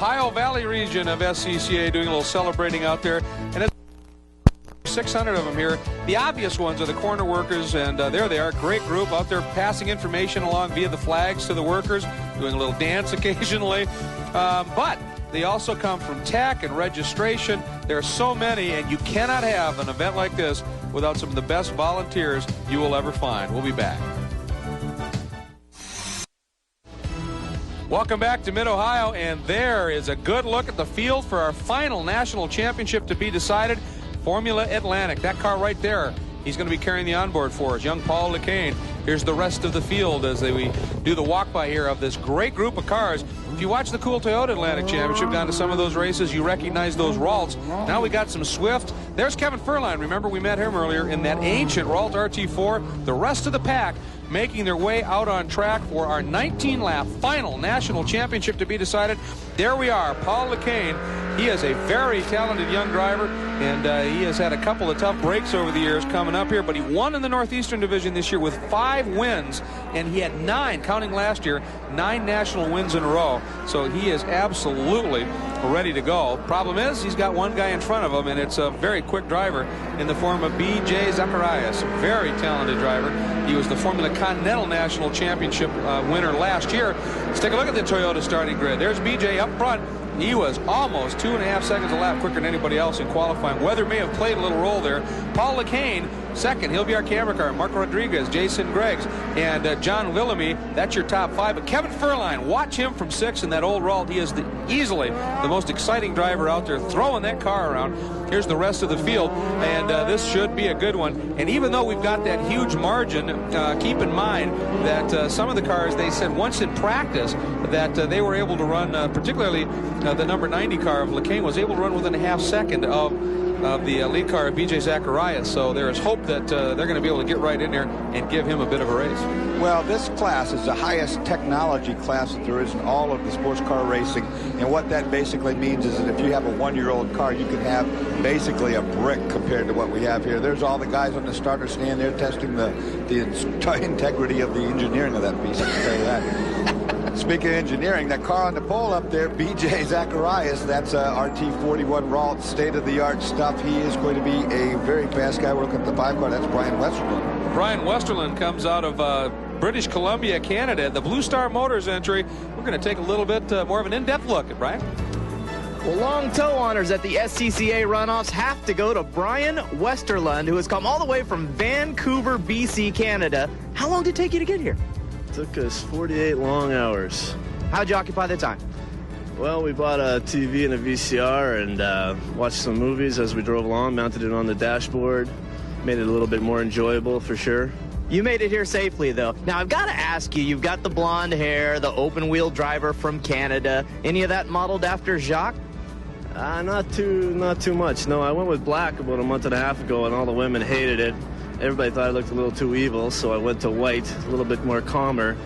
Ohio Valley region of SCCA doing a little celebrating out there. And 600 of them here. The obvious ones are the corner workers, and there they are. Great group out there passing information along via the flags to the workers, doing a little dance occasionally. But they also come from tech and registration. There are so many, and you cannot have an event like this without some of the best volunteers you will ever find. We'll be back. Welcome back to Mid-Ohio, and there is a good look at the field for our final national championship to be decided. Formula Atlantic, that car right there, he's going to be carrying the onboard for us, young Paul LeCain. Here's the rest of the field as we do the walk-by here of this great group of cars. If you watch the cool Toyota Atlantic Championship down to some of those races, you recognize those Ralts. Now we got some Swift. There's Kevin Furline. Remember, we met him earlier in that ancient Ralt RT4. The rest of the pack making their way out on track for our 19-lap final national championship to be decided. There we are, Paul LeCain. He is a very talented young driver, and he has had a couple of tough breaks over the years coming up here, but he won in the Northeastern Division this year with 5 wins, and he had 9, counting last year, 9 national wins in a row. So he is absolutely ready to go. Problem is, he's got one guy in front of him, and it's a very quick driver in the form of B.J. Zacharias, a very talented driver. He was the Formula Continental National Championship winner last year. Let's take a look at the Toyota starting grid. There's B.J. up front. He was almost 2.5 seconds a lap quicker than anybody else in qualifying. Weather may have played a little role there. Paul LeCain, second. He'll be our camera car. Mark Rodriguez, Jason Greggs, and John Willoughby. That's your top 5. But Kevin Furline, watch him from 6 in that old Ralt. He is easily the most exciting driver out there, throwing that car around. Here's the rest of the field, and this should be a good one. And even though we've got that huge margin, keep in mind that some of the cars, they said once in practice that they were able to run, particularly the number 90 car of LeCain was able to run within a half second of the lead car of B.J. Zacharias. So there is hope that they're going to be able to get right in there and give him a bit of a race. Well, this class is the highest technology class that there is in all of the sports car racing. And what that basically means is that if you have a 1-year-old car, you can have basically a brick compared to what we have here. There's all the guys on the starter stand there testing the integrity of the engineering of that piece, I can tell you that. Speaking of engineering, that car on the pole up there, B.J. Zacharias, that's RT41 Ralt, state-of-the-art stuff. He is going to be a very fast guy. We're looking at the 5 car. That's Brian Westerland. Brian Westerland comes out of British Columbia, Canada. The Blue Star Motors entry. We're going to take a little bit more of an in-depth look at Brian. Well, long tow honors at the SCCA runoffs have to go to Brian Westerland, who has come all the way from Vancouver, BC, Canada. How long did it take you to get here? Took us 48 long hours. How'd you occupy the time? Well, we bought a TV and a VCR and watched some movies as we drove along, mounted it on the dashboard, made it a little bit more enjoyable for sure. You made it here safely, though. Now, I've got to ask you, you've got the blonde hair, the open-wheel driver from Canada. Any of that modeled after Jacques? Not too much. No, I went with black about a month and a half ago, and all the women hated it. Everybody thought I looked a little too evil, so I went to white, a little bit more calmer.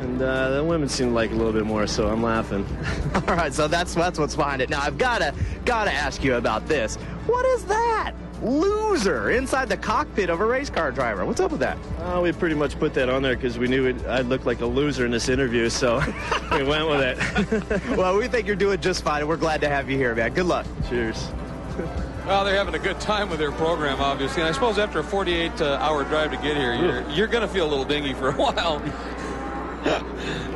And the women seemed to like it a little bit more, so I'm laughing. All right, so that's what's behind it. Now, I've got to ask you about this. What is that? Loser inside the cockpit of a race car driver. What's up with that? We pretty much put that on there because we knew I'd look like a loser in this interview, so we went with it. Well, we think you're doing just fine, and we're glad to have you here, man. Good luck. Cheers. Well, they're having a good time with their program, obviously. And I suppose after a 48-hour drive to get here, you're going to feel a little dingy for a while.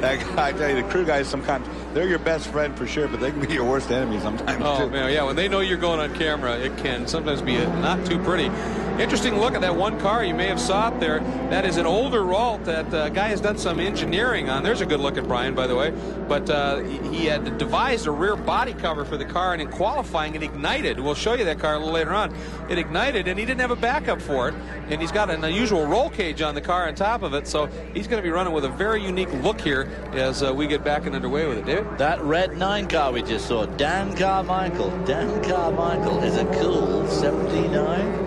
That guy, I tell you, the crew guys sometimes, they're your best friend for sure, but they can be your worst enemy sometimes, too. Oh, man, yeah, when they know you're going on camera, it can sometimes be not too pretty. Interesting look at that one car. You may have saw it there. That is an older Ralt that guy has done some engineering on. There's a good look at Brian, by the way. But he had devised a rear body cover for the car, and in qualifying, it ignited. We'll show you that car a little later on. It ignited, and he didn't have a backup for it. And he's got an unusual roll cage on the car on top of it, so he's going to be running with a very unique look here as we get back and underway with it. David? That red 9 car we just saw, Dan Carmichael. Dan Carmichael is a cool 79.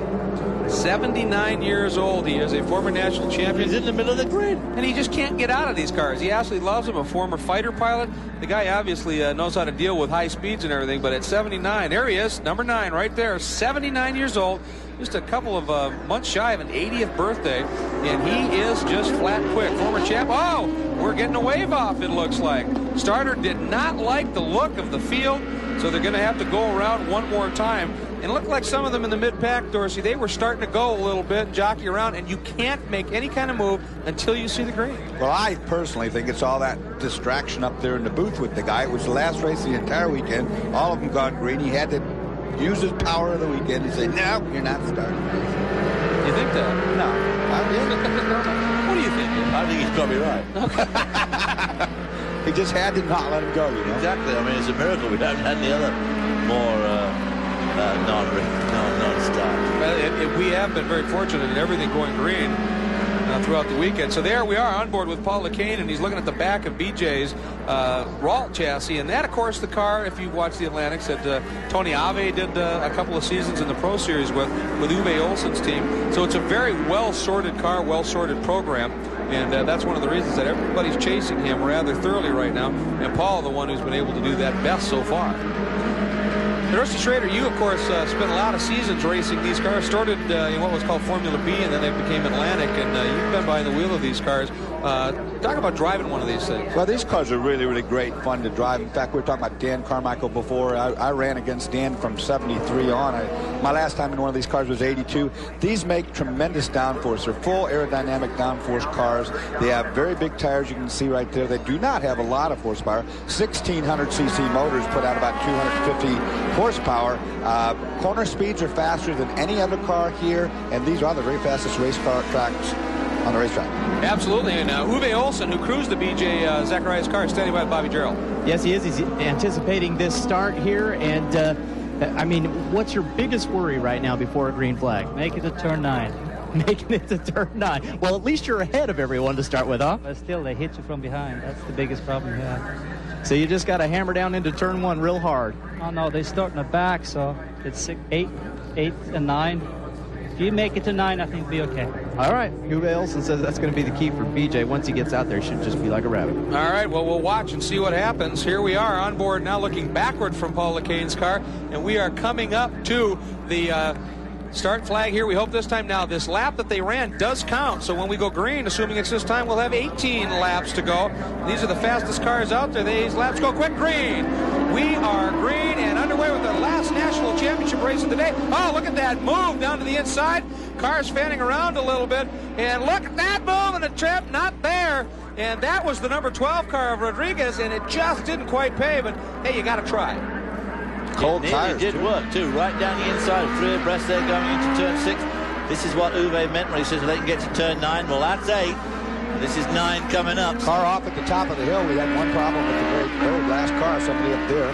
79 years old. He is a former national champion. He's in the middle of the grid. And he just can't get out of these cars. He absolutely loves them. A former fighter pilot. The guy obviously knows how to deal with high speeds and everything. But at 79, there he is, number 9 right there. 79 years old. Just a couple of months shy of an 80th birthday. And he is just flat quick. Former champ. Oh, we're getting a wave off, it looks like. Starter did not like the look of the field. So they're going to have to go around one more time. And it looked like some of them in the mid-pack, Dorsey, they were starting to go a little bit, jockey around, and you can't make any kind of move until you see the green. Well, I personally think it's all that distraction up there in the booth with the guy. It was the last race of the entire weekend. All of them gone green. He had to use his power of the weekend. He said, no, you're not starting. You think that? No. What do you think? I think he's probably right. He just had to not let him go, you know. Exactly. I mean, it's a miracle we haven't had any other more non-start. Well, we have been very fortunate in everything going green throughout the weekend. So there we are on board with Paul Lecane, and he's looking at the back of BJ's Ralt chassis. And that, of course, the car, if you watch the Atlantics, that Tony Ave did a couple of seasons in the Pro Series with Uwe Olsen's team. So it's a very well-sorted car, well-sorted program. And that's one of the reasons that everybody's chasing him rather thoroughly right now. And Paul, the one who's been able to do that best so far. Rusty Schrader, you, of course, spent a lot of seasons racing these cars. Started in what was called Formula B, and then they became Atlantic. And you've been behind the wheel of these cars. Talk about driving one of these things. Well, these cars are really, really great fun to drive. In fact, we were talking about Dan Carmichael before. I ran against Dan from 73 on. My last time in one of these cars was 82. These make tremendous downforce. They're full aerodynamic downforce cars. They have very big tires, you can see right there. They do not have a lot of horsepower. 1,600cc motors put out about 250 horsepower. Corner speeds are faster than any other car here, and these are the very fastest race car tracks on the racetrack. Absolutely. And Uwe Olsen, who cruised the BJ Zacharias car, standing by Bobby Gerald. Yes, he is. He's anticipating this start here. And, I mean, what's your biggest worry right now before a green flag? Make it to turn 9. Making it to turn 9. Well, at least you're ahead of everyone to start with, huh? But still, they hit you from behind. That's the biggest problem you have. So you just got to hammer down into turn 1 real hard. Oh, no, they start in the back, so it's 8, and 9. If you make it to 9, I think it'll be okay. All right. Uwe Olsen says that's going to be the key for BJ. Once he gets out there, he should just be like a rabbit. All right, well, we'll watch and see what happens. Here we are on board now, looking backward from Paul Lecane's car, and we are coming up to the start flag here. We hope this time. Now, this lap that they ran does count, so when we go green, assuming it's this time, we'll have 18 laps to go. These are the fastest cars out there. These laps go quick. Green. We are green and underway with our last national championship race of the day. Oh, look at that move down to the inside. Cars fanning around a little bit, and look at that move, and the trip not there. And that was the number 12 car of Rodriguez, and it just didn't quite pay, but hey, you got to try. Cold tires, It did work, too. Right down the inside, 3 abreast there going into turn 6. This is what Uwe meant when he says they can get to turn 9. Well, that's 8. This is 9 coming up. Car off at the top of the hill. We had one problem with the very last car, somebody up there.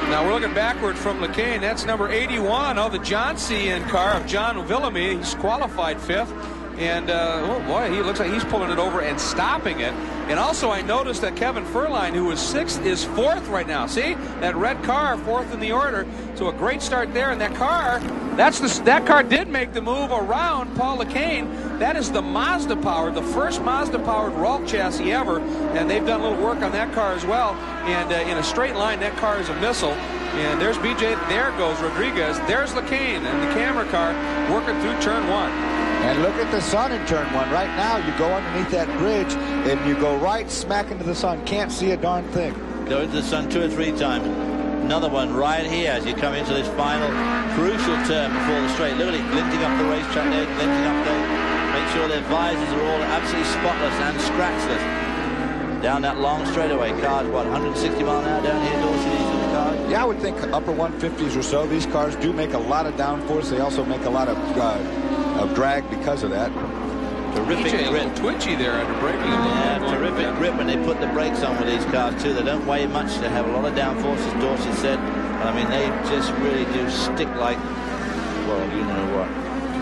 Now we're looking backward from Lecane. That's number 81, the John C. car of John Villamy. He's qualified 5th. And, oh boy, he looks like he's pulling it over and stopping it. And also I noticed that Kevin Furline, who was 6th, is 4th right now. See? That red car, 4th in the order. So a great start there. And that car, that car did make the move around Paul Lecane. That is the Mazda powered, the first Mazda powered Ralt chassis ever. And they've done a little work on that car as well. And in a straight line, that car is a missile. And there's BJ. There goes Rodriguez. There's Lecane and the camera car working through turn 1. And look at the sun in turn 1. Right now, you go underneath that bridge, and you go right smack into the sun. Can't see a darn thing. Go into the sun 2 or 3 times. Another one right here as you come into this final crucial turn before the straight. Look at it, glinting up the racetrack there, glinting up there. Make sure their visors are all absolutely spotless and scratchless. Down that long straightaway. Cars, what, 160 mile an hour down here, Dorsey, these are the cars? Yeah, I would think upper 150s or so. These cars do make a lot of downforce. They also make a lot of drag because of that. Terrific BJ, a grip. little twitchy there under braking a little Yeah, bit. terrific grip when they put the brakes on with these cars too. They don't weigh much. They have a lot of downforce, as Dorsey said. I mean, they just really do stick like, well, you know what.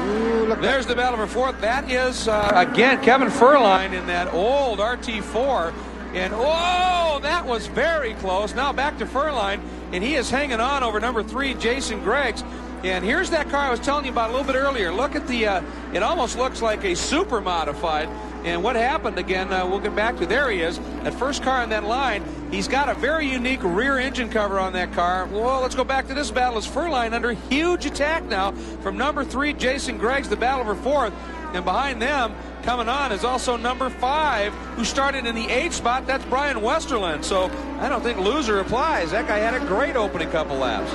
Ooh, look. There's the battle for 4th. That is, again, Kevin Furline in that old RT4. And, oh, that was very close. Now back to Furline, and he is hanging on over number 3, Jason Greggs. And here's that car I was telling you about a little bit earlier. Look at the, it almost looks like a super modified. And what happened again, we'll get back to, there he is, that first car in that line. He's got a very unique rear engine cover on that car. Well, let's go back to this battle. It's Furline under huge attack now from number 3, Jason Greggs, the battle for 4th. And behind them, coming on, is also number 5, who started in the 8th spot. That's Brian Westerland. So I don't think loser applies. That guy had a great opening couple laps.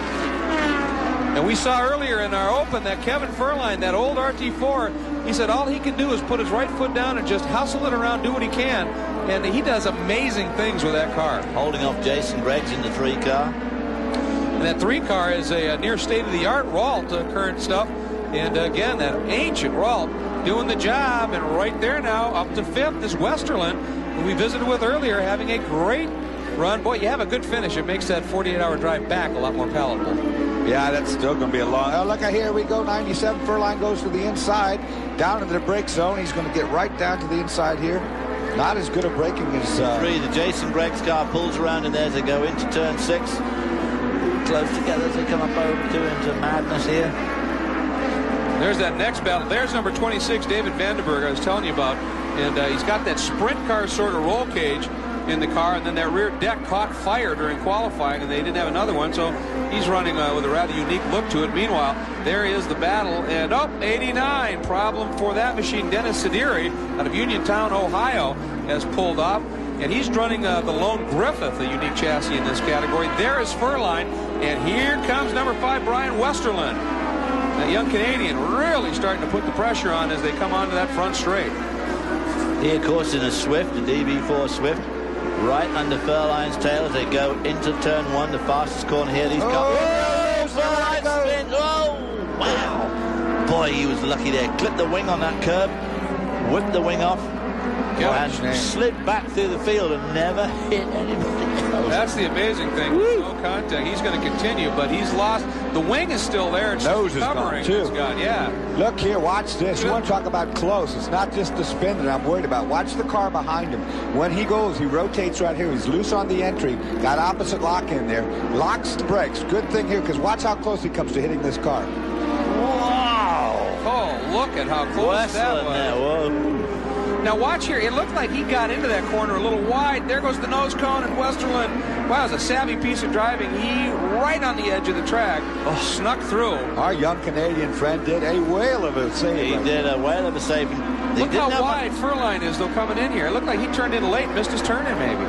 And we saw earlier in our open that Kevin Furline, that old RT4, he said all he can do is put his right foot down and just hustle it around, do what he can. And he does amazing things with that car. Holding off Jason Greggs in the 3 car. And that 3 car is a near state-of-the-art Ralt current stuff. And again, that ancient Ralt doing the job. And right there now, up to 5th is Westerland, who we visited with earlier, having a great run. Boy, you have a good finish. It makes that 48-hour drive back a lot more palatable. Yeah, that's still going to be a long... Oh, look, here we go. 97 Furline goes to the inside, down into the brake zone. He's going to get right down to the inside here. Not as good a braking as... 3, the Jason Greggs car pulls around in there as they go into turn 6. Close together as they come up over into madness here. There's that next battle. There's number 26, David Vandenberg, I was telling you about. And he's got that sprint car sort of roll cage in the car, and then that rear deck caught fire during qualifying, and they didn't have another one, so he's running with a rather unique look to it. Meanwhile, there is the battle, and 89, problem for that machine. Dennis Sidiri out of Uniontown, Ohio, has pulled off, and he's running the Lone Griffith, a unique chassis in this category. There is Furline, and here comes number 5, Brian Westerland. That young Canadian really starting to put the pressure on as they come onto that front straight. He, of course, in a Swift, a DB4 Swift, right under Furline's tail as they go into turn 1, the fastest corner here. These cars. Furline spin. Oh, wow. Boy, he was lucky there. Clipped the wing on that curb, whipped the wing off, and slid back through the field and never hit anybody else. That's the amazing thing. No contact. He's going to continue, but he's lost. The wing is still there. It's nose is covering. gone, too. It's gone, yeah. Look here, watch this. You want to talk about close. It's not just the spin that I'm worried about. Watch the car behind him. When he goes, he rotates right here. He's loose on the entry. Got opposite lock in there. Locks the brakes. Good thing here, because watch how close he comes to hitting this car. Wow. Oh, look at how close that was. There. Whoa. Now watch here. It looked like he got into that corner a little wide. There goes the nose cone, and Westerland, wow, it's a savvy piece of driving. He, right on the edge of the track, snuck through. Our young Canadian friend did a whale of a save. He did a whale of a save. Look how wide Furline is, though, coming in here. It looked like he turned in late, missed his turn in, maybe.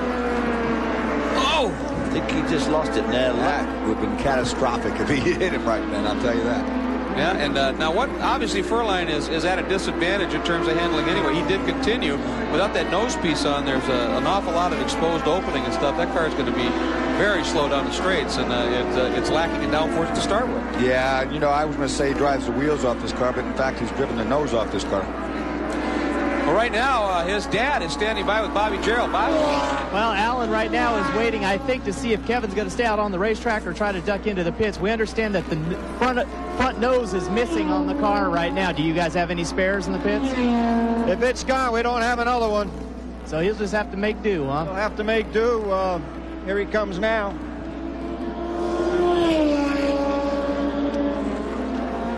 Oh! I think he just lost it there. That would have been catastrophic if he hit him right then, I'll tell you that. Yeah, and now what, obviously Furline is at a disadvantage in terms of handling anyway. He did continue. Without that nose piece on, there's an awful lot of exposed opening and stuff. That car is going to be very slow down the straights, and it's lacking in downforce to start with. Yeah, you know, I was going to say he drives the wheels off this car, but in fact he's driven the nose off this car. Well, right now, his dad is standing by with Bobby Gerald. Bobby? Well, Alan right now is waiting, I think, to see if Kevin's going to stay out on the racetrack or try to duck into the pits. We understand that the front nose is missing on the car right now. Do you guys have any spares in the pits? If it's gone, we don't have another one. So he'll just have to make do, huh? We'll have to make do. Here he comes now.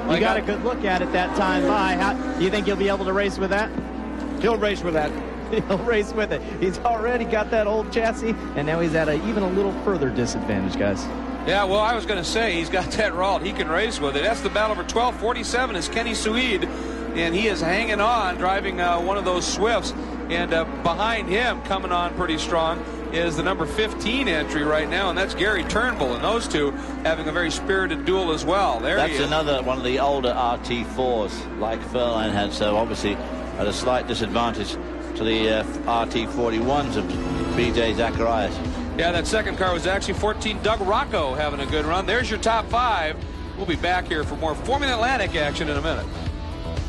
You got a good look at it that time by. Do you think you'll be able to race with that? He'll race with that. He'll race with it. He's already got that old chassis, and now he's at even a little further disadvantage, guys. Yeah, well, I was going to say, he's got that Ralt. He can race with it. That's the battle for 12:47 is Kenny Suede, and he is hanging on, driving one of those Swifts. And behind him, coming on pretty strong, is the number 15 entry right now, and that's Gary Turnbull. And those two having a very spirited duel as well. That's another one of the older RT4s, like Furline had, so obviously at a slight disadvantage to the RT41s of B.J. Zacharias. Yeah, that second car was actually 14 Doug Rocco having a good run. There's your top 5. We'll be back here for more Formula Atlantic action in a minute.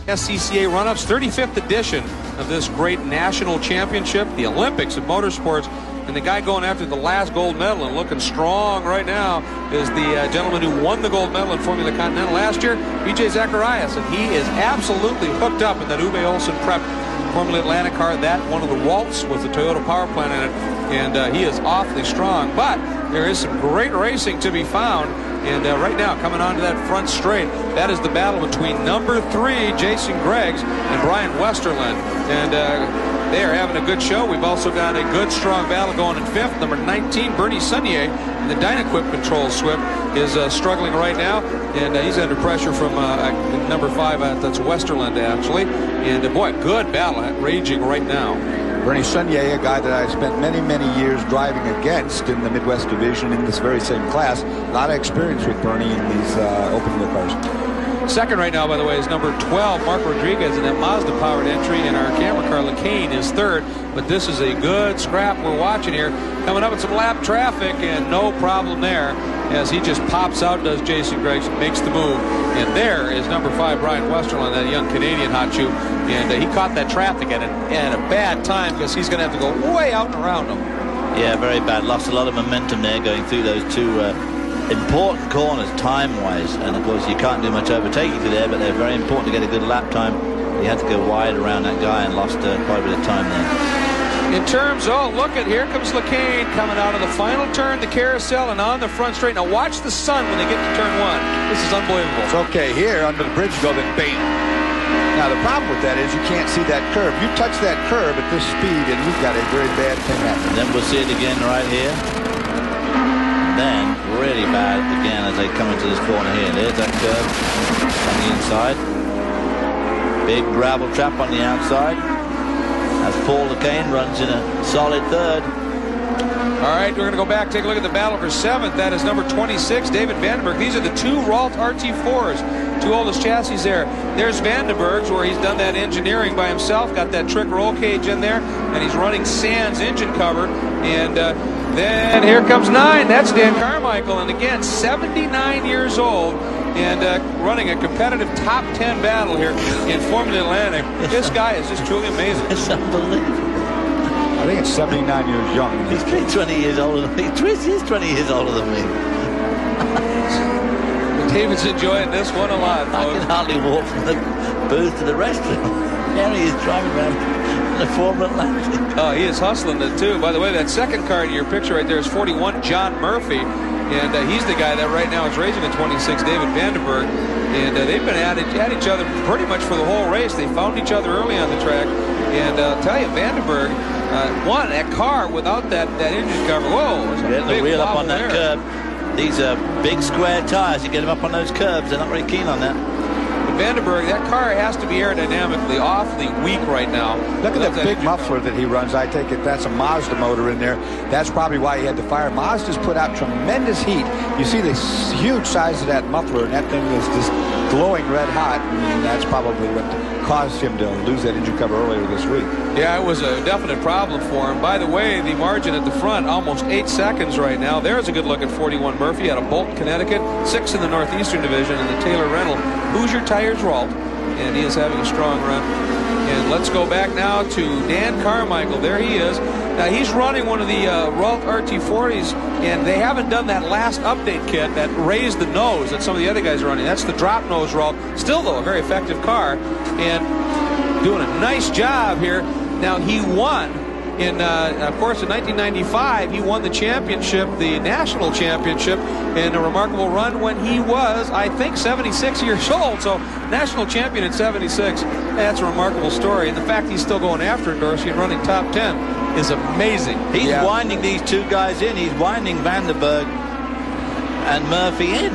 SCCA Runoffs, 35th edition of this great national championship, the Olympics of motorsports. And the guy going after the last gold medal and looking strong right now is the gentleman who won the gold medal in Formula Continental last year, B.J. Zacharias. And he is absolutely hooked up in that Uwe Olsen Prep Formula Atlantic car, that one of the Waltz with the Toyota power plant in it. And he is awfully strong. But there is some great racing to be found. And right now, coming onto that front straight, that is the battle between number 3, Jason Greggs, and Brian Westerland. And they are having a good show. We've also got a good, strong battle going in 5th. Number 19, Bernie Sunier, in the Dynaquip Control Swift, is struggling right now. And he's under pressure from number 5, that's Westerland, actually. And boy, good battle raging right now. Bernie Sunier, a guy that I spent many, many years driving against in the Midwest Division in this very same class. A lot of experience with Bernie in these open wheel cars. Second right now, by the way, is number 12, Mark Rodriguez, in that Mazda-powered entry, and our camera car, LeCain, is third. But this is a good scrap we're watching here. Coming up with some lap traffic, and no problem there, as he just pops out, does Jason Greggs, makes the move. And there is number 5, Brian Westerland, that young Canadian hot shoe. And he caught that traffic at a bad time, because he's going to have to go way out and around him. Yeah, very bad. Lost a lot of momentum there going through those two important corners time-wise. And, of course, you can't do much overtaking through there, but they're very important to get a good lap time. He had to go wide around that guy and lost quite a bit of time there. In terms, look at, here comes LeCain coming out of the final turn, the carousel, and on the front straight. Now watch the sun when they get to turn 1. This is unbelievable. It's okay. Here, under the bridge, go, then bam. Now, the problem with that is you can't see that curve. You touch that curve at this speed, and you've got a very bad thing happening. Then we'll see it again right here. Then, really bad again as they come into this corner here. There's that curve on the inside. Big gravel trap on the outside. As Paul LeCain runs in a solid third. All right, we're going to go back, take a look at the battle for 7th. That is number 26, David Vandenberg. These are the 2 Ralt RT4s, 2 oldest chassis there. There's Vandenberg's, where he's done that engineering by himself, got that trick roll cage in there, and he's running Sands engine cover. And then here comes 9. That's Dan Carmichael, and again, 79 years old. And running a competitive top 10 battle here in Formula Atlantic. This guy is just truly amazing. It's unbelievable. I think it's 79 years young. He's 20 years older than me. He's 20 years older than me. David's enjoying this one a lot, folks. I can hardly walk from the booth to the restaurant. There he is driving around the Formula Atlantic. Oh, he is hustling it, too. By the way, that second car in your picture right there is 41, John Murphy. And he's the guy that right now is racing at 26, David Vandenberg. And they've been at each other pretty much for the whole race. They found each other early on the track. And I'll tell you, Vandenberg won that car without that engine cover. Whoa. Getting the wheel up on that curb. These are big square tires. You get them up on those curbs. They're not very keen on that. But Vandenberg, that car has to be aerodynamically awfully weak right now. Look at that big muffler that he runs. I take it that's a Mazda motor in there. That's probably why he had to fire. Mazda's put out tremendous heat. You see the huge size of that muffler, and that thing is just glowing red hot. And that's probably what caused him to lose that engine cover earlier this week. Yeah, it was a definite problem for him. By the way, the margin at the front, almost 8 seconds right now. There's a good look at 41 Murphy out of Bolton, Connecticut. 6th in the Northeastern Division in the Taylor Rental. Hoosier Tires Ralt. And he is having a strong run. And let's go back now to Dan Carmichael. There he is. Now, he's running one of the Ralt RT40s, and they haven't done that last update kit that raised the nose that some of the other guys are running. That's the drop nose Ralt. Still, though, a very effective car. And doing a nice job here. Now, he won in, of course, in 1995, he won the championship, the national championship, in a remarkable run when he was, I think, 76 years old. So, national champion at 76, that's a remarkable story. And the fact he's still going after it, Dorsey, and running top 10 is amazing. He's winding these 2 guys in. He's winding Vandenberg and Murphy in.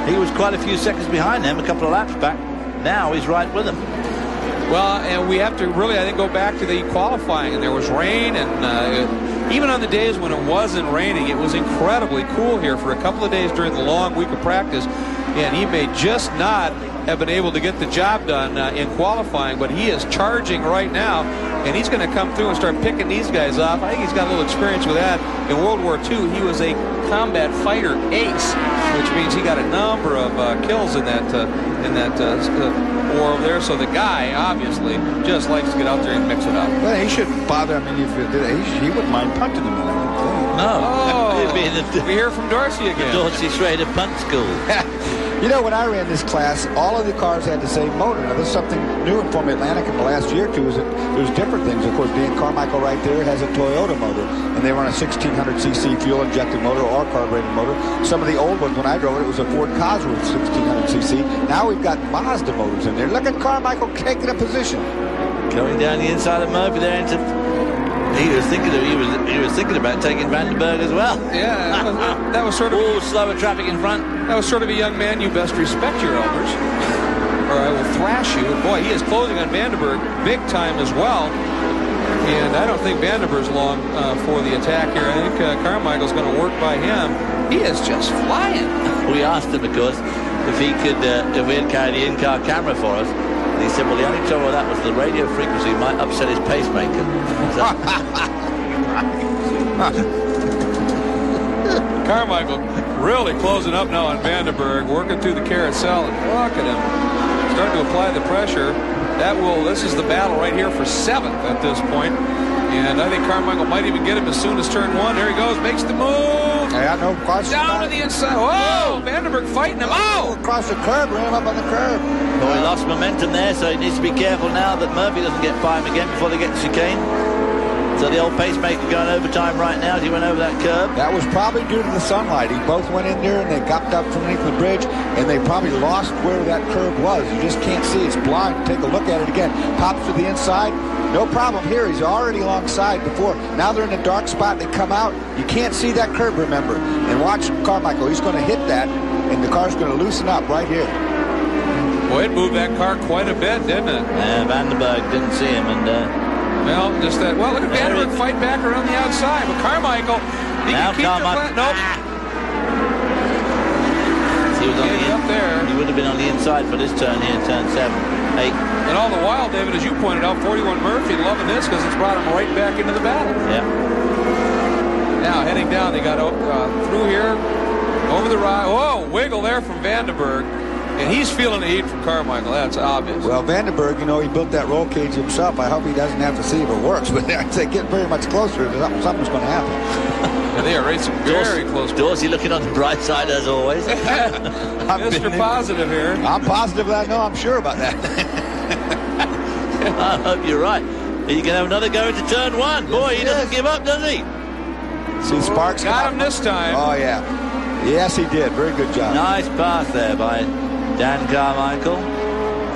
He was quite a few seconds behind them a couple of laps back. Now he's right with them. Well, and we have to really, I think, go back to the qualifying. And there was rain, and even on the days when it wasn't raining, it was incredibly cool here for a couple of days during the long week of practice. And he may just not have been able to get the job done in qualifying, but he is charging right now, and he's going to come through and start picking these guys off. I think he's got a little experience with that. In World War II, he was a combat fighter ace, which means he got a number of kills in that war over there. So the guy obviously just likes to get out there and mix it up. Well, he shouldn't bother. I mean, if he wouldn't mind punting him. No. Oh, He'd be in the we hear from Dorsey again. Dorsey Schrader punt school. You know, when I ran this class, all of the cars had the same motor. Now, there's something new in Formula Atlantic in the last year or two, is that there's different things. Of course, Dan Carmichael right there has a Toyota motor, and they run a 1600cc fuel-injected motor or carbureted motor. Some of the old ones, when I drove it, it was a Ford Cosworth 1600cc. Now we've got Mazda motors in there. Look at Carmichael taking a position. Going down the inside of Murphy there into... He was thinking about taking Vandenberg as well. Yeah, that was sort of... All slower traffic in front. That was sort of a young man, you best respect your elders, or I will thrash you. And boy, he is closing on Vandenberg big time as well. And I don't think Vandenberg's long for the attack here. I think Carmichael's going to work by him. He is just flying. We asked him, of course, if he could, if we had carried the in-car camera for us. And he said, well, the only trouble with that was the radio frequency might upset his pacemaker. Carmichael really closing up now on Vandenberg, working through the carousel, and look at him starting to apply the pressure. This is the battle right here for 7th at this point. And I think Carmichael might even get him as soon as turn 1. There he goes, makes the move. Yeah, no question. Down to the inside. Whoa, Vandenberg fighting him. Oh! Across the curb, ran him up on the curb. Well, he lost momentum there, so he needs to be careful now that Murphy doesn't get by him again before they get to chicane. So the old pacemaker going overtime right now as he went over that curb. That was probably due to the sunlight. He both went in there and they got up from underneath the bridge, and they probably lost where that curb was. You just can't see. It's blind. Take a look at it again. Pops to the inside. No problem here. He's already alongside before. Now they're in a dark spot. They come out. You can't see that curb, remember. And watch Carmichael. He's going to hit that, and the car's going to loosen up right here. Boy, it moved that car quite a bit, didn't it? Vandenberg didn't see him, and well, just that. Well, look at Vandenberg fight back around the outside, but Carmichael, he now can keep the nope. He was on up there. He would have been on the inside for this turn here, turn 7, 8. And all the while, David, as you pointed out, 41 Murphy loving this because it's brought him right back into the battle. Yeah. Now heading down, they got through here, over the ride. Whoa, wiggle there from Vandenberg. And he's feeling the heat from Carmichael. That's obvious. Well, Vandenberg, you know, he built that roll cage himself. I hope he doesn't have to see if it works. But as they get very much closer, something's going to happen. And they are racing very close. Dorsey looking on the bright side as always. Mr. Positive here. I'm positive that I know. I'm sure about that. I hope you're right. He can have another go into turn 1. Boy, he doesn't give up, does he? See, Sparks got him this time. Oh, yeah. Yes, he did. Very good job. Nice pass there by Dan Carmichael.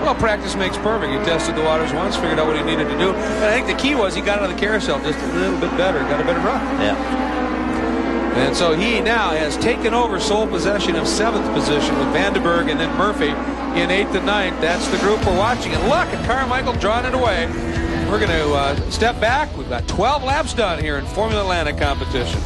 Well, practice makes perfect. He tested the waters once, figured out what he needed to do. And I think the key was he got out of the carousel just a little bit better, got a better run. Yeah. And so he now has taken over sole possession of 7th position with Vandenberg and then Murphy in 8th and 9th. That's the group we're watching. And look at Carmichael drawing it away. We're going to step back. We've got 12 laps done here in Formula Atlantic competition.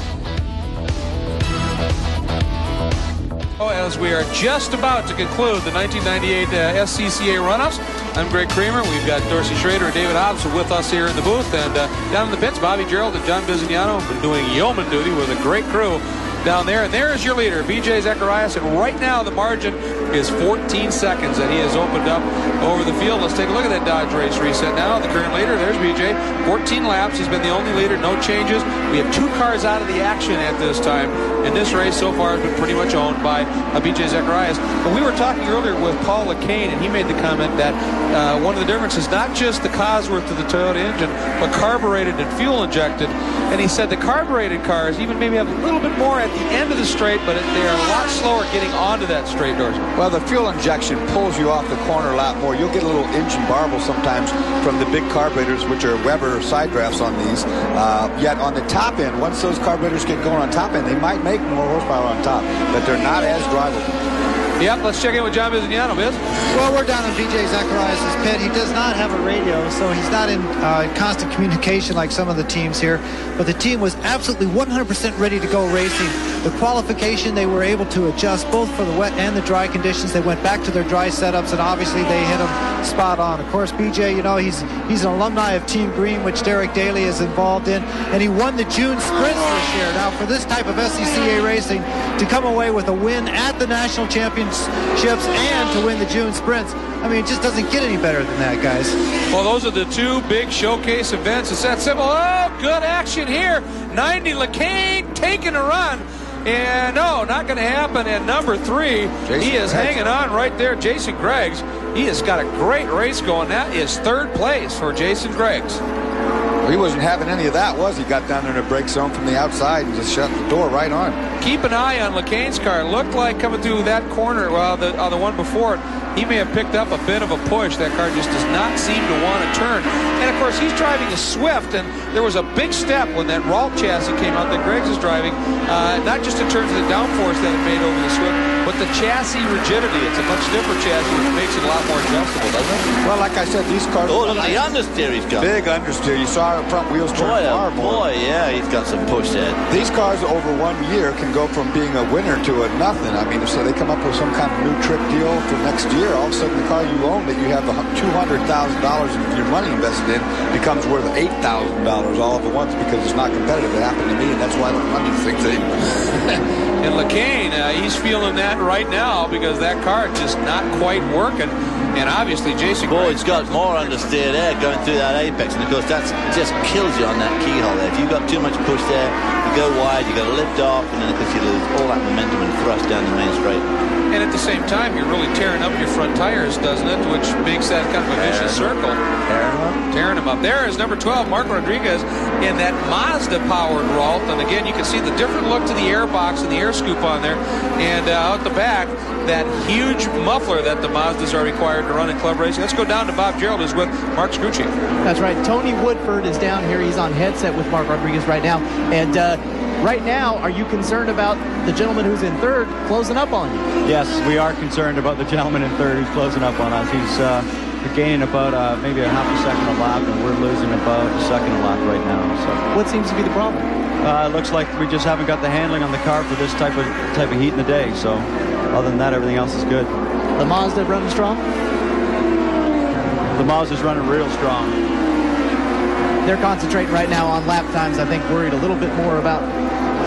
As we are just about to conclude the 1998 SCCA Runoffs, I'm Greg Creamer. We've got Dorsey Schrader and David Hobbs with us here in the booth. And down in the pits, Bobby Gerald and John Bizignano have been doing yeoman duty with a great crew down there. And there is your leader, BJ Zacharias. And right now the margin is 14 seconds that he has opened up over the field. Let's take a look at that Dodge race reset now. The current leader, there's BJ. 14 laps. He's been the only leader. No changes. We have 2 cars out of the action at this time. And this race so far has been pretty much owned by BJ Zacharias. But we were talking earlier with Paul LeCain, and he made the comment that one of the differences, not just the Cosworth to the Toyota engine, but carbureted and fuel injected. And he said the carbureted cars even maybe have a little bit more at the end of the straight, but they are a lot slower getting onto that straight, Dorsey. Well, the fuel injection pulls you off the corner a lot more. You'll get a little engine barble sometimes from the big carburetors, which are Weber side drafts on these. Yet on the top end, once those carburetors get going on top end, they might make more horsepower on top, but they're not as drivable. Yep, let's check in with John Bizignano, Biz. Well, we're down in BJ Zacharias' pit. He does not have a radio, so he's not in constant communication like some of the teams here. But the team was absolutely 100% ready to go racing. The qualification, they were able to adjust both for the wet and the dry conditions. They went back to their dry setups, and obviously they hit them spot on. Of course, BJ, you know, he's an alumni of Team Green, which Derek Daly is involved in, and he won the June Sprints this year. Now, for this type of SCCA racing, to come away with a win at the National Championships and to win the June Sprints, I mean, it just doesn't get any better than that, guys. Well, those are the two big showcase events. It's that simple. Oh, good action here. 90 LeCain taking a run. And no, not going to happen at number 3. He is hanging on right there. Jason Greggs. He has got a great race going. That is 3rd place for Jason Greggs. Well, he wasn't having any of that, was he? Got down there in the brake zone from the outside and just shut the door right on. Keep an eye on LeCain's car. It looked like coming through that corner, well, the one before it, he may have picked up a bit of a push. That car just does not seem to want to turn. And, of course, he's driving a Swift, and there was a big step when that Ralt chassis came out that Greggs is driving, not just in terms of the downforce that it made over the Swift, but the chassis rigidity. It's a much stiffer chassis, which makes it a lot more adjustable, doesn't it? Well, like I said, these cars... Oh, look at the understeer he's got. Big understeer. You saw the front wheels turn far more. Boy, yeah, he's got some push there. These cars over 1 year can go from being a winner to a nothing. I mean, so they come up with some kind of new trick deal for next year. All of a sudden, the car you own that you have $200,000 of your money invested in becomes worth $8,000 all at once because it's not competitive. It happened to me, and that's why the money thinks they... And LeCain, he's feeling that right now because that car is just not quite working. And obviously, Jason Greggs got more understeer there going through that apex. And, of course, that just kills you on that keyhole there. If you've got too much push there, you go wide, you got to lift off, and then, of course, you lose all that momentum and thrust down the main straight. And at the same time, you're really tearing up your front tires, doesn't it? Which makes that kind of a vicious circle. Tearing them up. There is number 12, Mark Rodriguez, in that Mazda-powered Ralt. And again, you can see the different look to the air box and the air scoop on there. And out the back, that huge muffler that the Mazdas are required to run in club racing. Let's go down to Bob Gerald, who's with Mark Scrucci. That's right. Tony Woodford is down here. He's on headset with Mark Rodriguez right now. And right now, are you concerned about the gentleman who's in 3rd closing up on you? Yes, we are concerned about the gentleman in 3rd who's closing up on us. He's gaining about maybe a half a second a lap, and we're losing about a second a lap right now. So, what seems to be the problem? It looks like we just haven't got the handling on the car for this type of heat in the day. So, other than that, everything else is good. The Mazda running strong? The Mazda's running real strong. They're concentrating right now on lap times. I think worried a little bit more about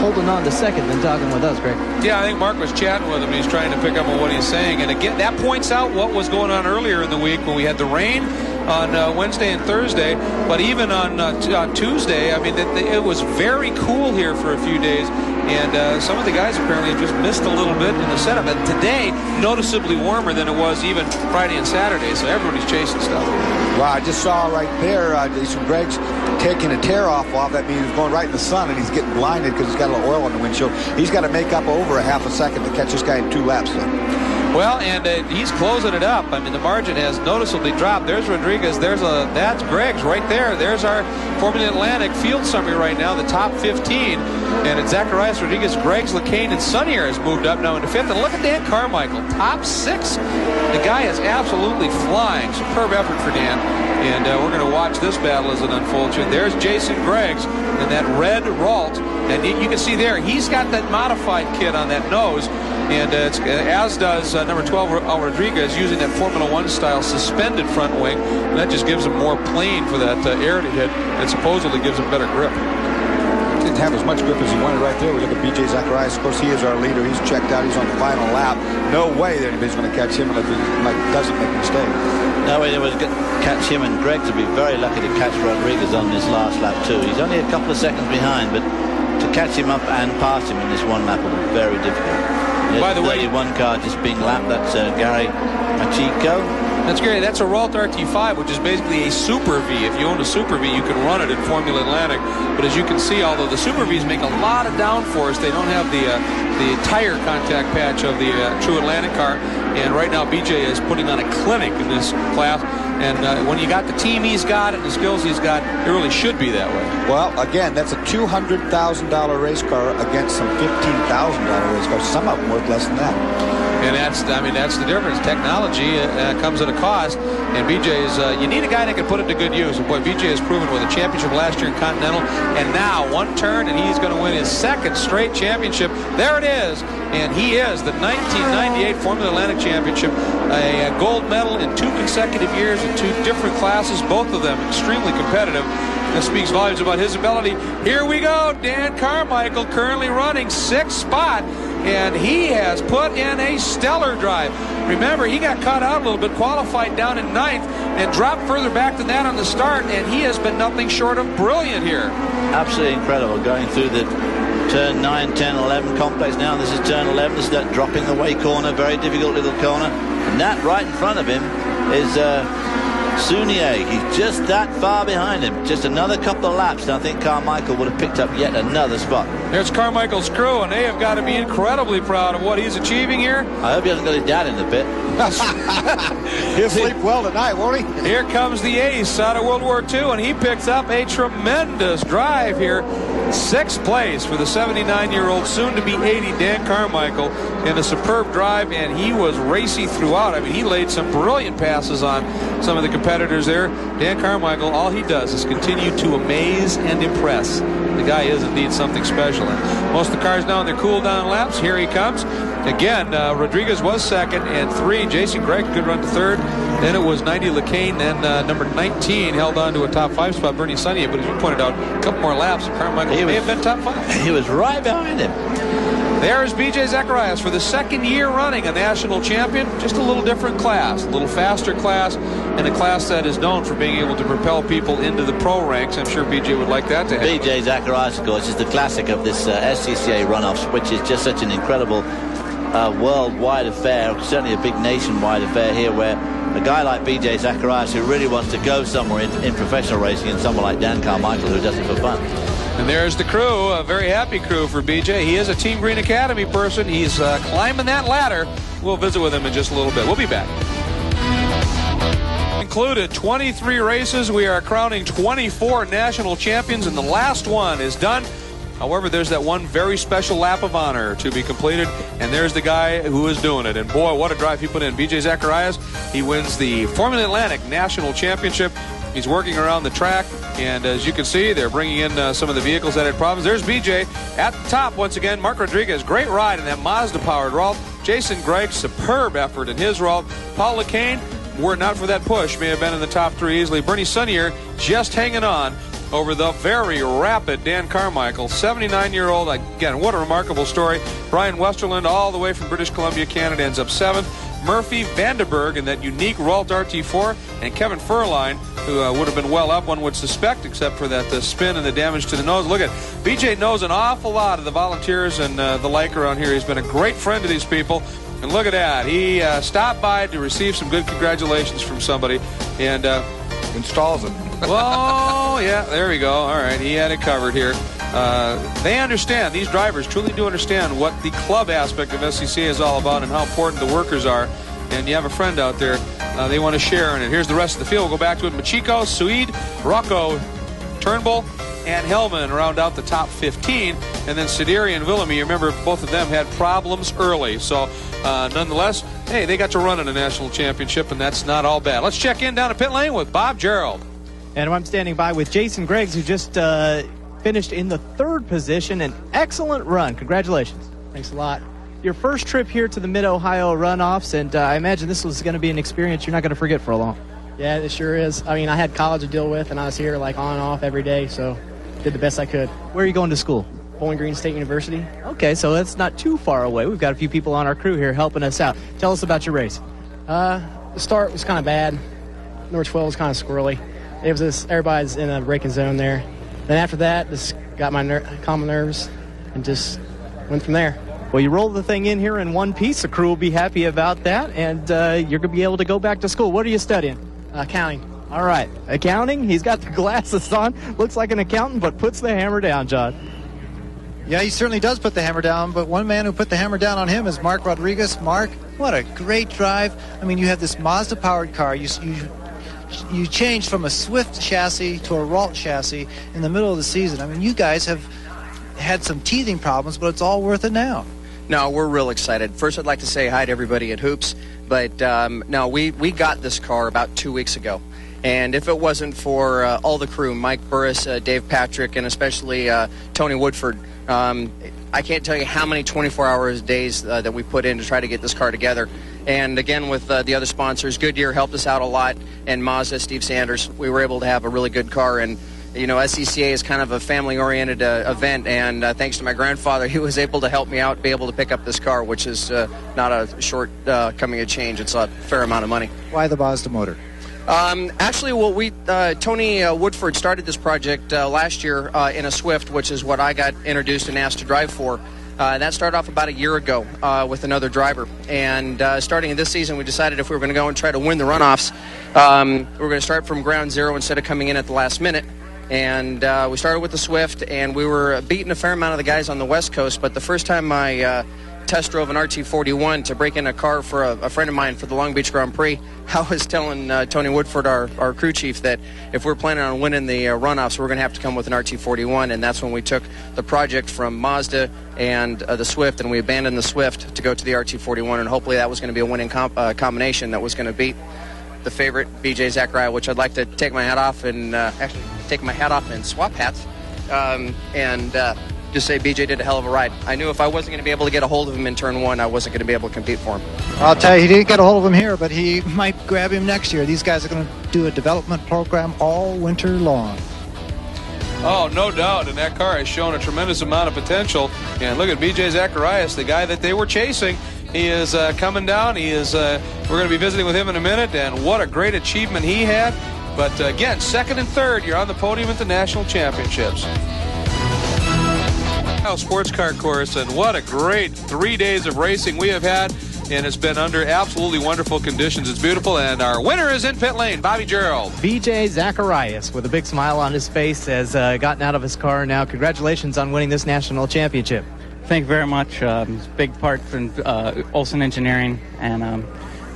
holding on to 2nd than talking with us, Greg. Yeah, I think Mark was chatting with him. He's trying to pick up on what he's saying. And again, that points out what was going on earlier in the week when we had the rain on Wednesday and Thursday. But even on Tuesday, I mean, it was very cool here for a few days. And some of the guys apparently have just missed a little bit in the setup. And today, noticeably warmer than it was even Friday and Saturday. So everybody's chasing stuff. Well, I just saw right there Jason Greggs taking a tear off. That means he's going right in the sun, and he's getting blinded because he's got a little oil on the windshield. He's got to make up over a half a second to catch this guy in 2 laps. Well, and he's closing it up. I mean, the margin has noticeably dropped. There's Rodriguez. That's Greggs right there. There's our Formula Atlantic field summary right now, the top 15. And it's Zacharias, Rodriguez, Greggs, LeCain, and Sunnier has moved up now into 5th. And look at Dan Carmichael, top 6. The guy is absolutely flying. Superb effort for Dan. And we're going to watch this battle as it unfolds. There's Jason Greggs in that red Ralt. And you can see there, he's got that modified kit on that nose. And as does number 12, Rodriguez, using that Formula 1 style suspended front wing. And that just gives him more plane for that air to hit and supposedly gives him better grip. Didn't have as much grip as he wanted right there. We look at BJ Zacharias. Of course, he is our leader. He's checked out. He's on the final lap. No way that anybody's going to catch him unless he doesn't make a mistake. No way they would catch him, and Greggs would be very lucky to catch Rodriguez on this last lap too. He's only a couple of seconds behind, but to catch him up and pass him in this one lap will be very difficult. By the way, one car just being lapped. That's Gary Pacheco. That's great. That's a Ralt RT5, which is basically a Super V. If you own a Super V, you can run it in Formula Atlantic. But as you can see, although the Super Vs make a lot of downforce, they don't have the tire contact patch of the true Atlantic car. And right now, BJ is putting on a clinic in this class. And when you got the team he's got and the skills he's got, it really should be that way. Well, again, that's a $200,000 race car against some $15,000 race cars. Some of them worth less than that. And that's the difference. Technology comes at a cost, and BJ's, you need a guy that can put it to good use. And boy, BJ has proven with a championship last year in Continental, and now one turn, and he's going to win his second straight championship. There it is, and he is the 1998 Formula Atlantic Championship, a gold medal in 2 consecutive years in 2 different classes, both of them extremely competitive. That speaks volumes about his ability. Here we go. Dan Carmichael currently running 6th spot, and he has put in a stellar drive. Remember, he got caught out a little bit, qualified down in 9th, and dropped further back than that on the start, and he has been nothing short of brilliant here. Absolutely incredible, going through the turn 9, 10, 11 complex now. This is turn 11. This is that dropping the way corner, very difficult little corner. And that right in front of him is Sounier. He's just that far behind him. Just another couple of laps, and I think Carmichael would have picked up yet another spot. There's Carmichael's crew, and they have got to be incredibly proud of what he's achieving here. I hope he hasn't got his dad in the pit. He'll sleep well tonight, won't he? Here comes the ace out of World War II, and he picks up a tremendous drive here. 6th place for the 79-year-old, soon-to-be 80, Dan Carmichael, in a superb drive, and he was racy throughout. I mean, he laid some brilliant passes on some of the competitors there. Dan Carmichael, all he does is continue to amaze and impress. The guy is indeed something special. And most of the cars now in their cool-down laps. Here he comes. Again, Rodriguez was 2nd, and 3. Jason Gregg could run to 3rd. Then it was 90 LeCain. Then number 19 held on to a top 5 spot, Bernie Sunier. But as you pointed out, a couple more laps, Carmichael may have been top 5. He was right behind him. There's B.J. Zacharias for the 2nd year running a national champion. Just a little different class, a little faster class, and a class that is known for being able to propel people into the pro ranks. I'm sure B.J. would like that to happen. B.J. Zacharias, of course, is the classic of this SCCA runoffs, which is just such an incredible worldwide affair, certainly a big nationwide affair here, where a guy like B.J. Zacharias, who really wants to go somewhere in professional racing, and someone like Dan Carmichael, who does it for fun. And there's the crew, a very happy crew for BJ. He is a Team Green Academy person. He's climbing that ladder. We'll visit with him in just a little bit. We'll be back. Included 23 races. We are crowning 24 national champions, and the last one is done. However, there's that one very special lap of honor to be completed, and there's the guy who is doing it. And boy, what a drive he put in. B.J. Zacharias, he wins the Formula Atlantic National Championship. He's working around the track, and as you can see, they're bringing in some of the vehicles that had problems. There's BJ at the top once again. Mark Rodriguez, great ride in that Mazda-powered Rolf. Jason Gregg, superb effort in his Rolf. Paul LeCain, were it not for that push, may have been in the top 3 easily. Bernie Sunier just hanging on over the very rapid Dan Carmichael, 79-year-old. Again, what a remarkable story. Brian Westerland, all the way from British Columbia, Canada, ends up 7th. Murphy Vandenberg in that unique Ralt RT4, and Kevin Furline, who would have been well up, one would suspect, except for that spin and the damage to the nose. Look at BJ knows an awful lot of the volunteers and the like around here. He's been a great friend to these people. And look at that. He stopped by to receive some good congratulations from somebody and installs it. Well, yeah, there we go. All right, he had it covered here. They understand, these drivers truly do understand what the club aspect of SCCA is all about and how important the workers are. And you have a friend out there, they want to share in it. Here's the rest of the field. We'll go back to it. Machiko, Suede, Rocco, Turnbull, and Hellman round out the top 15. And then Sidiri and Villamy, you remember both of them had problems early. So nonetheless, hey, they got to run in a national championship, and that's not all bad. Let's check in down at pit lane with Bob Gerald. And I'm standing by with Jason Greggs, who just finished in the 3rd position. An excellent run. Congratulations. Thanks a lot. Your first trip here to the Mid-Ohio Runoffs, and I imagine this was going to be an experience you're not going to forget for a long. Yeah, it sure is. I mean, I had college to deal with, and I was here like on and off every day, so did the best I could. Where are you going to school? Bowling Green State University. Okay, so that's not too far away. We've got a few people on our crew here helping us out. Tell us about your race. The start was kind of bad. Number 12 was kind of squirrely. It was this, everybody's in a braking zone there. Then after that, just got my calm nerves and just went from there. Well, you roll the thing in here in one piece. The crew will be happy about that, and you're going to be able to go back to school. What are you studying? Accounting. All right. Accounting? He's got the glasses on. Looks like an accountant, but puts the hammer down, John. Yeah, he certainly does put the hammer down, but one man who put the hammer down on him is Mark Rodriguez. Mark, what a great drive. I mean, you have this Mazda-powered car. You changed from a Swift chassis to a Ralt chassis in the middle of the season. I mean, you guys have had some teething problems, but it's all worth it now. No, we're real excited. First, I'd like to say hi to everybody at Hoops. But no, we got this car about 2 weeks ago. And if it wasn't for all the crew, Mike Burris, Dave Patrick, and especially Tony Woodford, I can't tell you how many 24-hour days that we put in to try to get this car together. And again, with the other sponsors, Goodyear helped us out a lot, and Mazda, Steve Sanders, we were able to have a really good car. And you know, SCCA is kind of a family-oriented event, and thanks to my grandfather, he was able to help me out, be able to pick up this car, which is not a short coming of change. It's a fair amount of money. Why the Mazda motor? Actually, well, Tony Woodford started this project last year in a Swift, which is what I got introduced and asked to drive for. That started off about a year ago with another driver. And starting this season, we decided if we were going to go and try to win the runoffs, we were going to start from ground zero instead of coming in at the last minute. And we started with the Swift, and we were beating a fair amount of the guys on the West Coast. But the first time I test drove an RT41 to break in a car for a friend of mine for the Long Beach Grand Prix, I was telling Tony Woodford, our crew chief, that if we're planning on winning the runoffs, we're going to have to come with an RT41. And that's when we took the project from Mazda and the Swift, and we abandoned the Swift to go to the RT41. And hopefully that was going to be a winning combination that was going to beat the favorite, BJ Zachariah, which I'd like to take my hat off and actually take my hat off and swap hats and just say BJ did a hell of a ride. I knew if I wasn't going to be able to get a hold of him in turn one, I wasn't going to be able to compete for him. I'll tell you, he didn't get a hold of him here, but he might grab him next year. These guys are going to do a development program all winter long. Oh, no doubt, and that car has shown a tremendous amount of potential. And look at BJ Zacharias, the guy that they were chasing. He is coming down. He is. We're going to be visiting with him in a minute, and what a great achievement he had. But again, second and third, you're on the podium at the national championships. Sports car course, and what a great 3 days of racing we have had, and it's been under absolutely wonderful conditions. It's beautiful, and our winner is in pit lane, Bobby Gerald. BJ Zacharias with a big smile on his face has gotten out of his car now. Congratulations on winning this national championship. Thank you very much. It's a big part from Olson Engineering and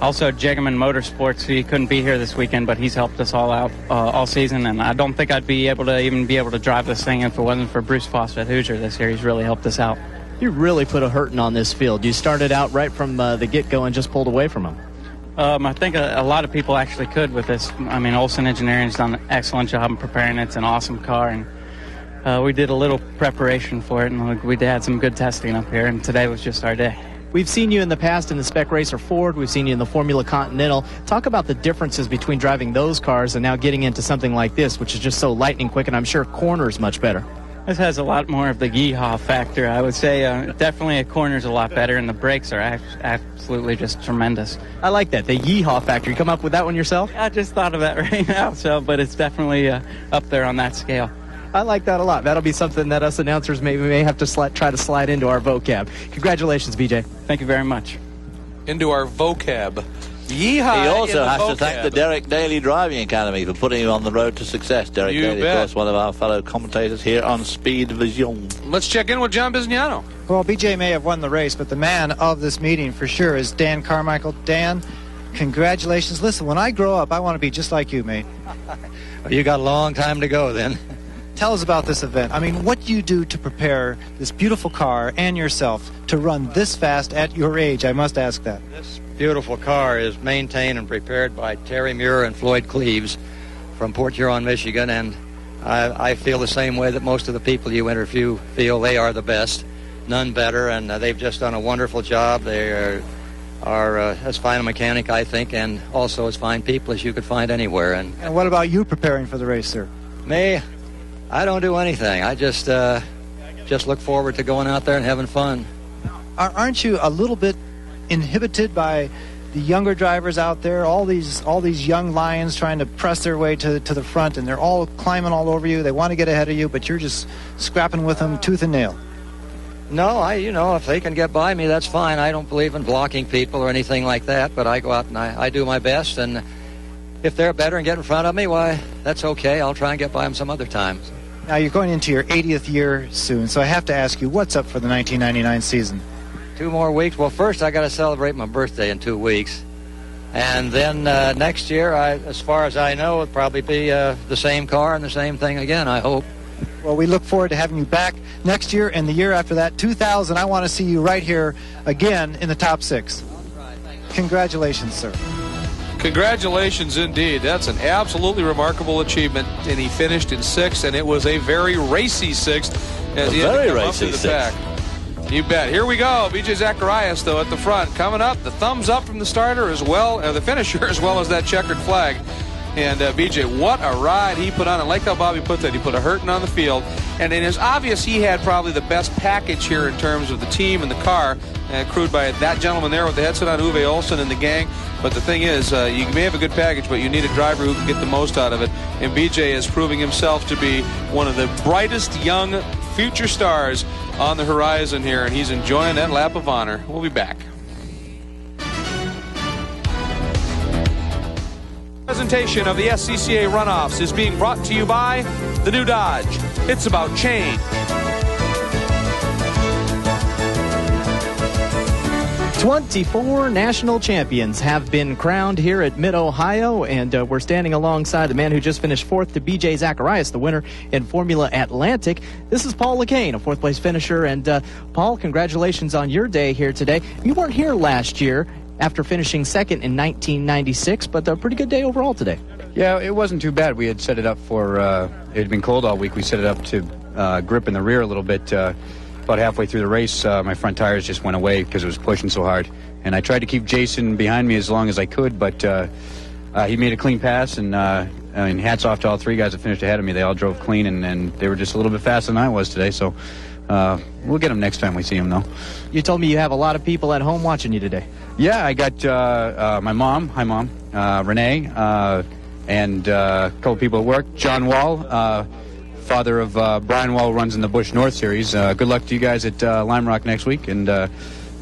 also Jegeman Motorsports. He couldn't be here this weekend, but he's helped us all out all season, and I don't think I'd be able to drive this thing if it wasn't for Bruce Foster at Hoosier this year. He's really helped us out. You really put a hurting on this field. You started out right from the get-go and just pulled away from him. I think a lot of people actually could with this. I mean, Olson Engineering's done an excellent job in preparing it. It's an awesome car, and we did a little preparation for it, and we had some good testing up here, and today was just our day. We've seen you in the past in the Spec Racer Ford. We've seen you in the Formula Continental. Talk about the differences between driving those cars and now getting into something like this, which is just so lightning quick, and I'm sure corners much better. This has a lot more of the yeehaw factor, I would say. Definitely a corner's a lot better, and the brakes are absolutely just tremendous. I like that, the yeehaw factor. You come up with that one yourself? I just thought of that right now, but it's definitely up there on that scale. I like that a lot. That'll be something that us announcers may have to try to slide into our vocab. Congratulations, BJ. Thank you very much. Into our vocab. Yeehaw. He also has vocab. to thank the Derek Daly Driving Academy for putting him on the road to success. Derek Daly, bet. of course, one of our fellow commentators here on Speed Vision. Let's check in with John Bizignano. Well, BJ may have won the race, but the man of this meeting for sure is Dan Carmichael. Dan, congratulations. Listen, when I grow up, I want to be just like you, mate. Well, you got a long time to go then. Tell us about this event. I mean, what do you do to prepare this beautiful car and yourself to run this fast at your age? I must ask that. This beautiful car is maintained and prepared by Terry Muir and Floyd Cleaves from Port Huron, Michigan, and I feel the same way that most of the people you interview feel. They are the best, none better, and they've just done a wonderful job. They are as fine a mechanic, I think, and also as fine people as you could find anywhere. And what about you preparing for the race, sir? Me? I don't do anything. I just look forward to going out there and having fun. Aren't you a little bit inhibited by the younger drivers out there? All these young lions trying to press their way to the front, and they're all climbing all over you. They want to get ahead of you, but you're just scrapping with them tooth and nail. No, if they can get by me, that's fine. I don't believe in blocking people or anything like that, but I go out and I do my best, and if they're better and get in front of me, why, that's okay. I'll try and get by them some other time. Now, you're going into your 80th year soon, so I have to ask you, what's up for the 1999 season? 2 more weeks. Well, first I got to celebrate my birthday in 2 weeks. And then next year, as far as I know, it'll probably be the same car and the same thing again, I hope. Well, we look forward to having you back next year and the year after that. 2000, I want to see you right here again in the top 6. Congratulations, sir. Congratulations indeed. That's an absolutely remarkable achievement. And he finished in 6th, and it was a very racy 6th as he had to come up through the pack. You bet. Here we go. BJ Zacharias, though, at the front. Coming up, the thumbs up from the starter as well, the finisher, as well as that checkered flag. And BJ, what a ride he put on. I like how Bobby put that. He put a hurting on the field. And it is obvious he had probably the best package here in terms of the team and the car, crewed by that gentleman there with the headset on, Uwe Olsen and the gang. But the thing is, you may have a good package, but you need a driver who can get the most out of it. And BJ is proving himself to be one of the brightest young future stars on the horizon here, and he's enjoying that lap of honor. We'll be back. Presentation of the SCCA Runoffs is being brought to you by the new Dodge. It's about change. 24 national champions have been crowned here at Mid-Ohio, and we're standing alongside the man who just finished 4th to BJ Zacharias, the winner in Formula Atlantic. This is Paul Lecane, a 4th-place finisher. And, Paul, congratulations on your day here today. You weren't here last year after finishing 2nd in 1996, but a pretty good day overall today. Yeah, it wasn't too bad. We had set it up for, it had been cold all week. We set it up to grip in the rear a little bit. About halfway through the race, my front tires just went away because it was pushing so hard. And I tried to keep Jason behind me as long as I could, but he made a clean pass. And I mean, hats off to all 3 guys that finished ahead of me. They all drove clean, and they were just a little bit faster than I was today. So we'll get them next time we see them, though. You told me you have a lot of people at home watching you today. Yeah, I got my mom. Hi, Mom. Renee, and a couple people at work. John Wall, father of Brian Wall, runs in the Busch North Series. Good luck to you guys at Lime Rock next week, and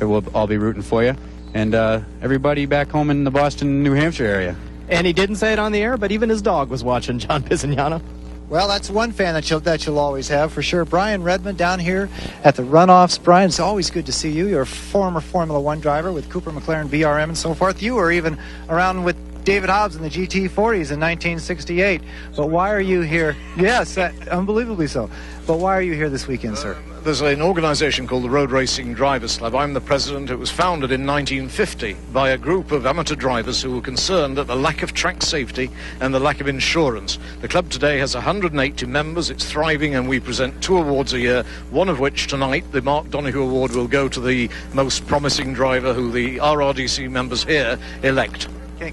we'll all be rooting for you. And everybody back home in the Boston, New Hampshire area. And he didn't say it on the air, but even his dog was watching, John Pisignano. Well, that's one fan that you'll always have, for sure. Brian Redmond down here at the Runoffs. Brian, it's always good to see you. You're a former Formula One driver with Cooper McLaren, BRM, and so forth. You were even around with David Hobbs in the GT40s in 1968. But why are you here? Yes, unbelievably so. But why are you here this weekend, sir? There's an organization called the Road Racing Drivers Club. I'm the president. It was founded in 1950 by a group of amateur drivers who were concerned at the lack of track safety and the lack of insurance. The club today has 180 members. It's thriving, and we present 2 awards a year, one of which tonight, the Mark Donoghue Award, will go to the most promising driver who the RRDC members here elect.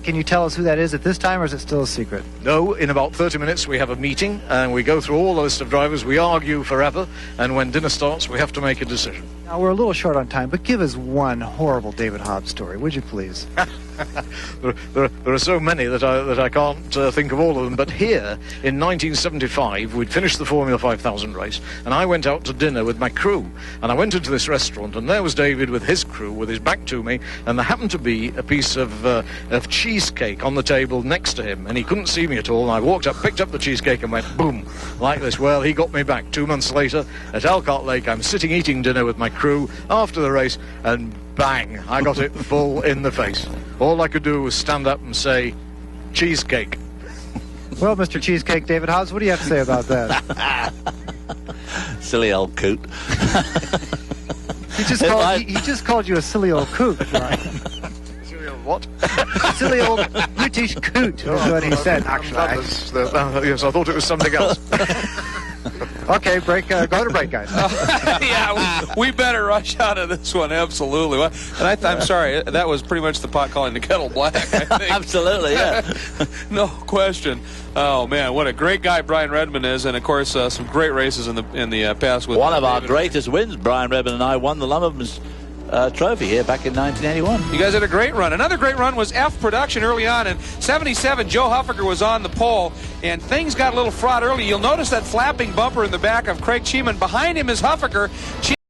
Can you tell us who that is at this time, or is it still a secret? No, in about 30 minutes we have a meeting, and we go through all the list of drivers. We argue forever, and when dinner starts, we have to make a decision. Now, we're a little short on time, but give us one horrible David Hobbs story, would you please? There are so many that I can't think of all of them. But here, in 1975, we'd finished the Formula 5000 race, and I went out to dinner with my crew. And I went into this restaurant, and there was David with his crew, with his back to me, and there happened to be a piece of cheesecake on the table next to him, and he couldn't see me at all. And I walked up, picked up the cheesecake, and went boom, like this. Well, he got me back 2 months later at Elkhart Lake. I'm sitting eating dinner with my crew after the race, and bang, I got it full in the face. All I could do was stand up and say, cheesecake. Well, Mr. Cheesecake, David Hobbs, what do you have to say about that? Silly old coot. He just called you a silly old coot, Brian. Silly old what? Silly old British coot, is what he said, actually. Yes, I thought it was something else. Okay, break. Go to break, guys. Yeah, we better rush out of this one, absolutely. And I'm sorry, that was pretty much the pot calling the kettle black, I think. Absolutely, yeah. No question. Oh, man, what a great guy Brian Redmond is, and, of course, some great races in the past. With one of our greatest wins, Brian Redmond and I won the Lumberman's trophy here back in 1981. You guys had a great run. Another great run was F Production early on. In 77, Joe Huffaker was on the pole, and things got a little fraught early. You'll notice that flapping bumper in the back of Craig Cheeman. Behind him is Huffaker.